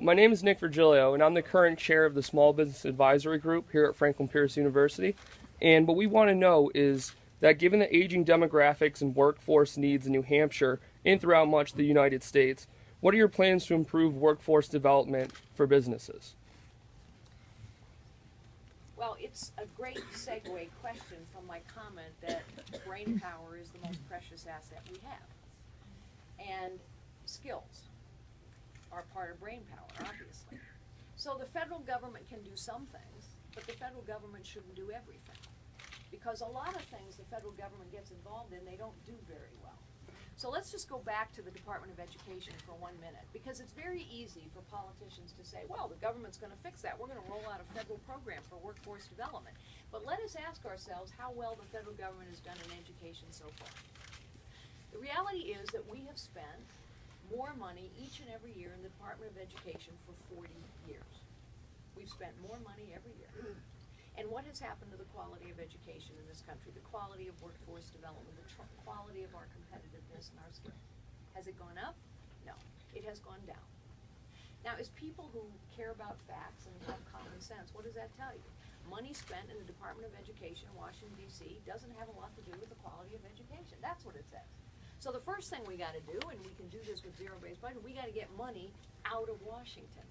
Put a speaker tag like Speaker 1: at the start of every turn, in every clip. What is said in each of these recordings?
Speaker 1: My name is Nick Virgilio, and I'm the current chair of the Small Business Advisory Group here at Franklin Pierce University. And what we want to know is that given the aging demographics and workforce needs in New Hampshire and throughout much of the United States, what are your plans to improve workforce development for businesses?
Speaker 2: Well, it's a great segue question from my comment that brain power is the most precious asset we have. And skills are part of brain power, obviously. So the federal government can do some things, but the federal government shouldn't do everything. Because a lot of things the federal government gets involved in, they don't do very well. So let's just go back to the Department of Education for 1 minute, because it's very easy for politicians to say, well, the government's going to fix that. We're going to roll out a federal program for workforce development. But let us ask ourselves how well the federal government has done in education so far. The reality is that we have spent more money each and every year in the Department of Education for 40 years. We've spent more money every year. And what has happened to the quality of education in this country, the quality of workforce development, the quality of our competitiveness and our skills? Has it gone up? No, it has gone down. Now, as people who care about facts and have common sense, what does that tell you? Money spent in the Department of Education in Washington, D.C. doesn't have a lot to do with the quality of education. That's what it says. So the first thing we got to do, and we can do this with zero-based budget, we got to get money out of Washington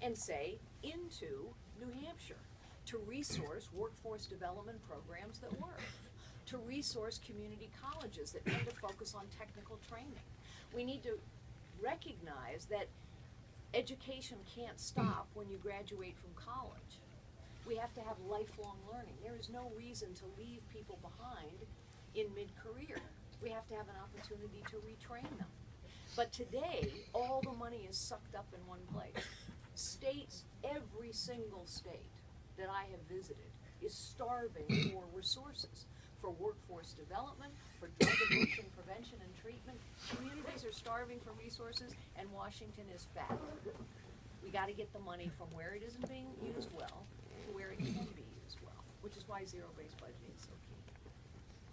Speaker 2: and say into New Hampshire, to resource workforce development programs that work, to resource community colleges that tend to focus on technical training. We need to recognize that education can't stop when you graduate from college. We have to have lifelong learning. There is no reason to leave people behind in mid-career. We have to have an opportunity to retrain them. But today, all the money is sucked up in one place. States, every single state that I have visited is starving for resources, for workforce development, for drug addiction prevention and treatment. Communities are starving for resources, and Washington is fat. We got to get the money from where it isn't being used well to where it can be used well, which is why zero-based budgeting is so key.